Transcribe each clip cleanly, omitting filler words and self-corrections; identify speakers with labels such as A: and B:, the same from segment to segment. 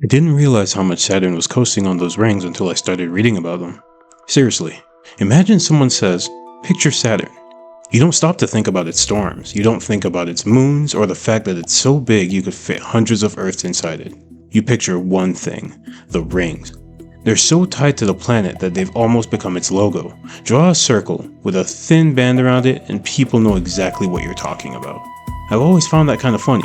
A: I didn't realize how much Saturn was coasting on those rings until I started reading about them. Seriously, imagine someone says, picture Saturn. You don't stop to think about its storms, you don't think about its moons, or the fact that it's so big you could fit hundreds of Earths inside it. You picture one thing, the rings. They're so tied to the planet that they've almost become its logo. Draw a circle with a thin band around it and people know exactly what you're talking about. I've always found that kind of funny.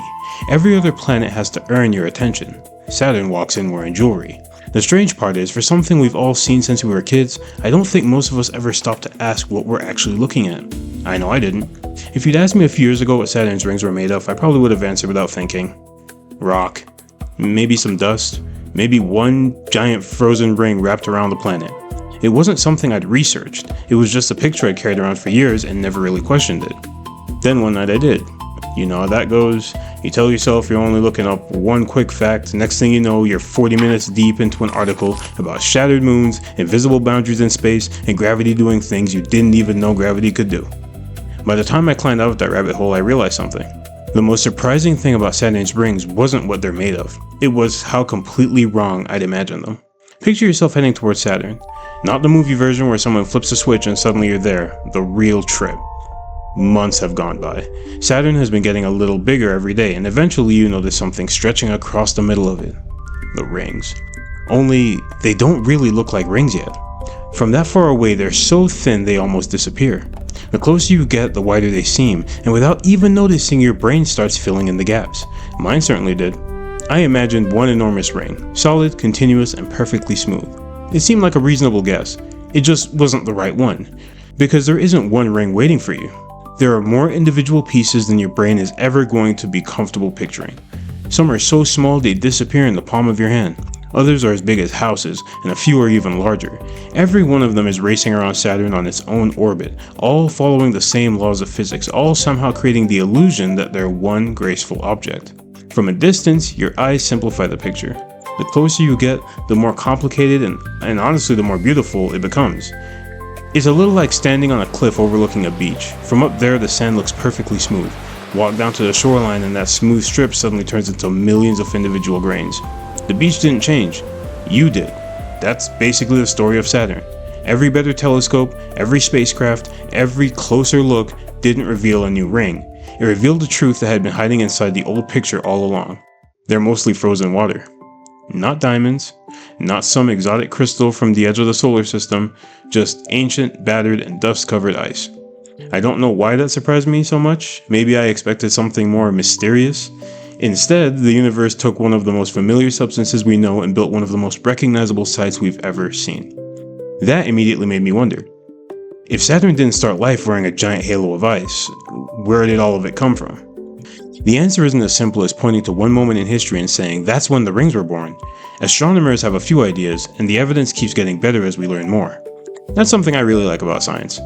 A: Every other planet has to earn your attention. Saturn walks in wearing jewelry. The strange part is, for something we've all seen since we were kids, I don't think most of us ever stop to ask what we're actually looking at. I know I didn't. If you'd asked me a few years ago what Saturn's rings were made of, I probably would have answered without thinking. Rock. Maybe some dust. Maybe one giant frozen ring wrapped around the planet. It wasn't something I'd researched. It was just a picture I'd carried around for years and never really questioned it. Then one night I did. You know how that goes. You tell yourself you're only looking up one quick fact. Next thing you know, you're 40 minutes deep into an article about shattered moons, invisible boundaries in space, and gravity doing things you didn't even know gravity could do. By the time I climbed out of that rabbit hole, I realized something. The most surprising thing about Saturn's rings wasn't what they're made of. It was how completely wrong I'd imagined them. Picture yourself heading towards Saturn. Not the movie version where someone flips a switch and suddenly you're there. The real trip. Months have gone by. Saturn has been getting a little bigger every day, and eventually you notice something stretching across the middle of it. The rings. Only, they don't really look like rings yet. From that far away, they're so thin they almost disappear. The closer you get, the wider they seem, and without even noticing, your brain starts filling in the gaps. Mine certainly did. I imagined one enormous ring, solid, continuous, and perfectly smooth. It seemed like a reasonable guess. It just wasn't the right one. Because there isn't one ring waiting for you. There are more individual pieces than your brain is ever going to be comfortable picturing. Some are so small they disappear in the palm of your hand. Others are as big as houses, and a few are even larger. Every one of them is racing around Saturn on its own orbit, all following the same laws of physics, all somehow creating the illusion that they're one graceful object. From a distance, your eyes simplify the picture. The closer you get, the more complicated and honestly the more beautiful it becomes. It's a little like standing on a cliff overlooking a beach. From up there, the sand looks perfectly smooth. Walk down to the shoreline and that smooth strip suddenly turns into millions of individual grains. The beach didn't change. You did. That's basically the story of Saturn. Every better telescope, every spacecraft, every closer look didn't reveal a new ring. It revealed the truth that had been hiding inside the old picture all along. They're mostly frozen water. Not diamonds, not some exotic crystal from the edge of the solar system, just ancient, battered, and dust-covered ice. I don't know why that surprised me so much. Maybe I expected something more mysterious. Instead, the universe took one of the most familiar substances we know and built one of the most recognizable sights we've ever seen. That immediately made me wonder. If Saturn didn't start life wearing a giant halo of ice, where did all of it come from? The answer isn't as simple as pointing to one moment in history and saying, that's when the rings were born. Astronomers have a few ideas, and the evidence keeps getting better as we learn more. That's something I really like about science.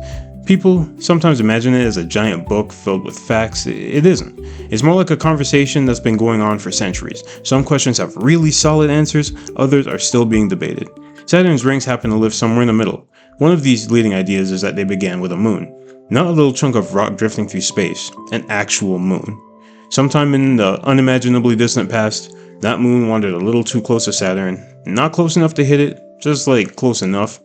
A: People sometimes imagine it as a giant book filled with facts. It isn't. It's more like a conversation that's been going on for centuries. Some questions have really solid answers, others are still being debated. Saturn's rings happen to live somewhere in the middle. One of these leading ideas is that they began with a moon. Not a little chunk of rock drifting through space, an actual moon. Sometime in the unimaginably distant past, that moon wandered a little too close to Saturn. Not close enough to hit it, just like close enough.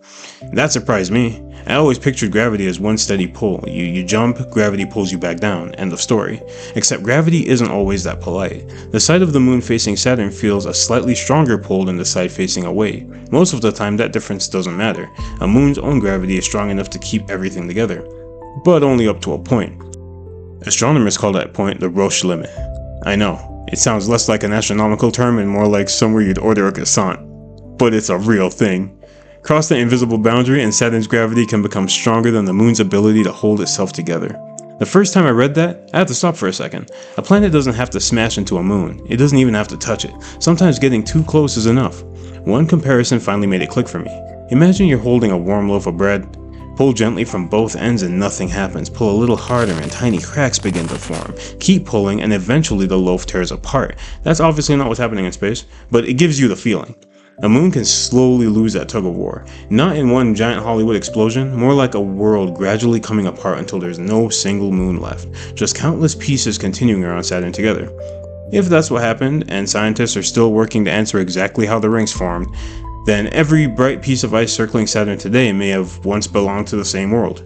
A: That surprised me. I always pictured gravity as one steady pull. You jump, gravity pulls you back down. End of story. Except gravity isn't always that polite. The side of the moon facing Saturn feels a slightly stronger pull than the side facing away. Most of the time that difference doesn't matter. A moon's own gravity is strong enough to keep everything together. But only up to a point. Astronomers call that point the Roche limit. I know, it sounds less like an astronomical term and more like somewhere you'd order a croissant. But it's a real thing. Cross the invisible boundary and Saturn's gravity can become stronger than the moon's ability to hold itself together. The first time I read that, I had to stop for a second. A planet doesn't have to smash into a moon. It doesn't even have to touch it. Sometimes getting too close is enough. One comparison finally made it click for me. Imagine you're holding a warm loaf of bread. Pull gently from both ends and nothing happens. Pull a little harder and tiny cracks begin to form. Keep pulling and eventually the loaf tears apart. That's obviously not what's happening in space, but it gives you the feeling. A moon can slowly lose that tug of war. Not in one giant Hollywood explosion, more like a world gradually coming apart until there's no single moon left. Just countless pieces continuing around Saturn together. If that's what happened, and scientists are still working to answer exactly how the rings formed, then every bright piece of ice circling Saturn today may have once belonged to the same world.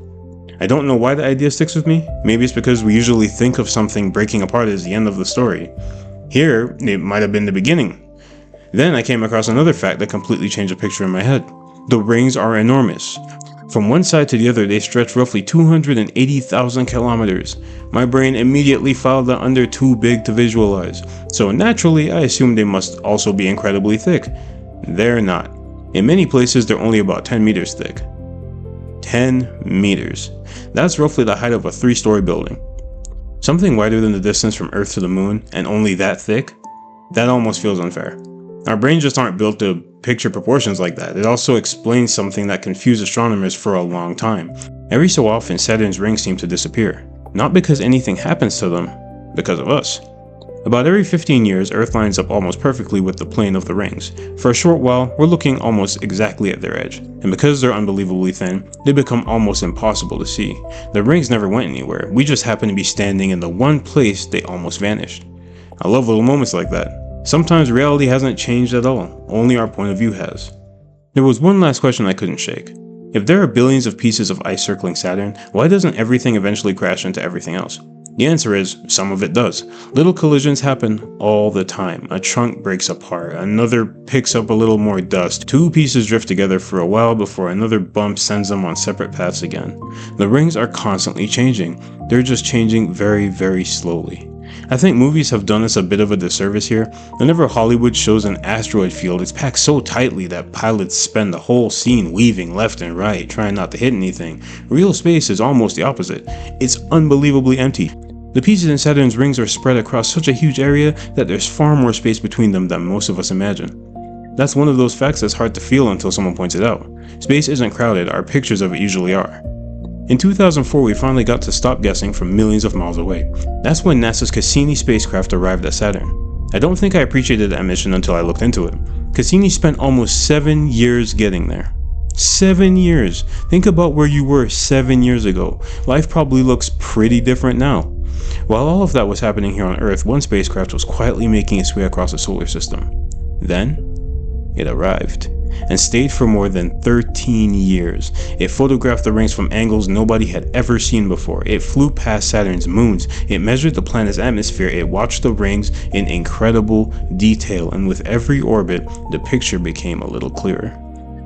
A: I don't know why the idea sticks with me. Maybe it's because we usually think of something breaking apart as the end of the story. Here, it might have been the beginning. Then I came across another fact that completely changed the picture in my head. The rings are enormous. From one side to the other, they stretch roughly 280,000 kilometers. My brain immediately filed that under too big to visualize, so naturally I assumed they must also be incredibly thick. They're not. In many places, they're only about 10 meters thick. 10 meters. That's roughly the height of a 3-story building. Something wider than the distance from Earth to the moon, and only that thick? That almost feels unfair. Our brains just aren't built to picture proportions like that. It also explains something that confused astronomers for a long time. Every so often, Saturn's rings seem to disappear. Not because anything happens to them, because of us. About every 15 years, Earth lines up almost perfectly with the plane of the rings. For a short while, we're looking almost exactly at their edge, and because they're unbelievably thin, they become almost impossible to see. The rings never went anywhere, we just happen to be standing in the one place they almost vanished. I love little moments like that. Sometimes reality hasn't changed at all, only our point of view has. There was one last question I couldn't shake. If there are billions of pieces of ice circling Saturn, why doesn't everything eventually crash into everything else? The answer is, some of it does. Little collisions happen all the time. A trunk breaks apart, another picks up a little more dust, 2 pieces drift together for a while before another bump sends them on separate paths again. The rings are constantly changing. They're just changing very, very slowly. I think movies have done us a bit of a disservice here. Whenever Hollywood shows an asteroid field, it's packed so tightly that pilots spend the whole scene weaving left and right, trying not to hit anything. Real space is almost the opposite. It's unbelievably empty. The pieces in Saturn's rings are spread across such a huge area that there's far more space between them than most of us imagine. That's one of those facts that's hard to feel until someone points it out. Space isn't crowded, our pictures of it usually are. In 2004, we finally got to stop guessing from millions of miles away. That's when NASA's Cassini spacecraft arrived at Saturn. I don't think I appreciated that mission until I looked into it. Cassini spent almost 7 years getting there. 7 years! Think about where you were 7 years ago. Life probably looks pretty different now. While all of that was happening here on Earth, one spacecraft was quietly making its way across the solar system. Then, it arrived, and stayed for more than 13 years. It photographed the rings from angles nobody had ever seen before. It flew past Saturn's moons. It measured the planet's atmosphere. It watched the rings in incredible detail, and with every orbit, the picture became a little clearer.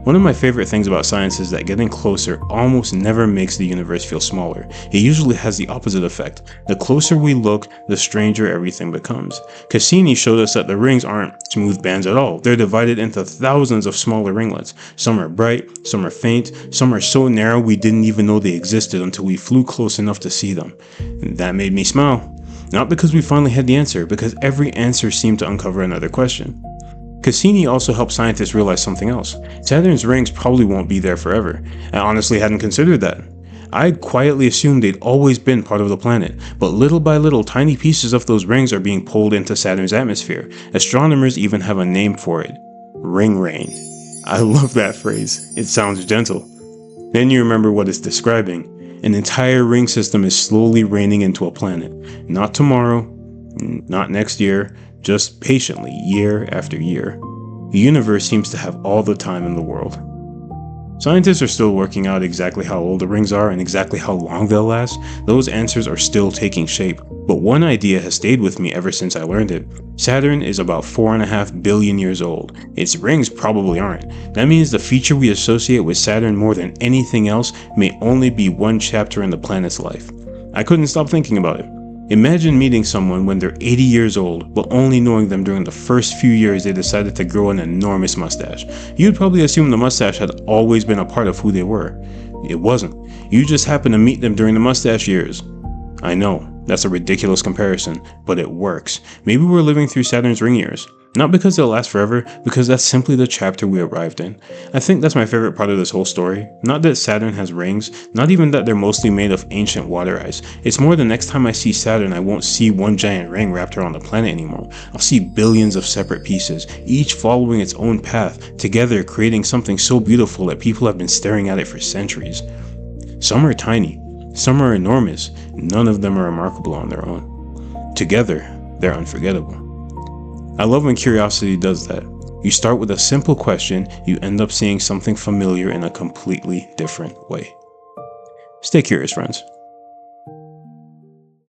A: One of my favorite things about science is that getting closer almost never makes the universe feel smaller. It usually has the opposite effect. The closer we look, the stranger everything becomes. Cassini showed us that the rings aren't smooth bands at all. They're divided into thousands of smaller ringlets. Some are bright, some are faint, some are so narrow we didn't even know they existed until we flew close enough to see them. And that made me smile. Not because we finally had the answer, because every answer seemed to uncover another question. Cassini also helped scientists realize something else. Saturn's rings probably won't be there forever. I honestly hadn't considered that. I'd quietly assumed they'd always been part of the planet, but little by little, tiny pieces of those rings are being pulled into Saturn's atmosphere. Astronomers even have a name for it. Ring rain. I love that phrase. It sounds gentle. Then you remember what it's describing. An entire ring system is slowly raining into a planet. Not tomorrow, not next year, just patiently, year after year. The universe seems to have all the time in the world. Scientists are still working out exactly how old the rings are and exactly how long they'll last. Those answers are still taking shape. But one idea has stayed with me ever since I learned it. Saturn is about 4.5 billion years old. Its rings probably aren't. That means the feature we associate with Saturn more than anything else may only be one chapter in the planet's life. I couldn't stop thinking about it. Imagine meeting someone when they're 80 years old, but only knowing them during the first few years they decided to grow an enormous mustache. You'd probably assume the mustache had always been a part of who they were. It wasn't. You just happened to meet them during the mustache years. I know, that's a ridiculous comparison, but it works. Maybe we're living through Saturn's ring years. Not because they'll last forever, because that's simply the chapter we arrived in. I think that's my favorite part of this whole story. Not that Saturn has rings, not even that they're mostly made of ancient water ice. It's more the next time I see Saturn, I won't see one giant ring wrapped around the planet anymore. I'll see billions of separate pieces, each following its own path, together creating something so beautiful that people have been staring at it for centuries. Some are tiny, some are enormous, none of them are remarkable on their own. Together, they're unforgettable. I love when curiosity does that. You start with a simple question, you end up seeing something familiar in a completely different way. Stay curious, friends.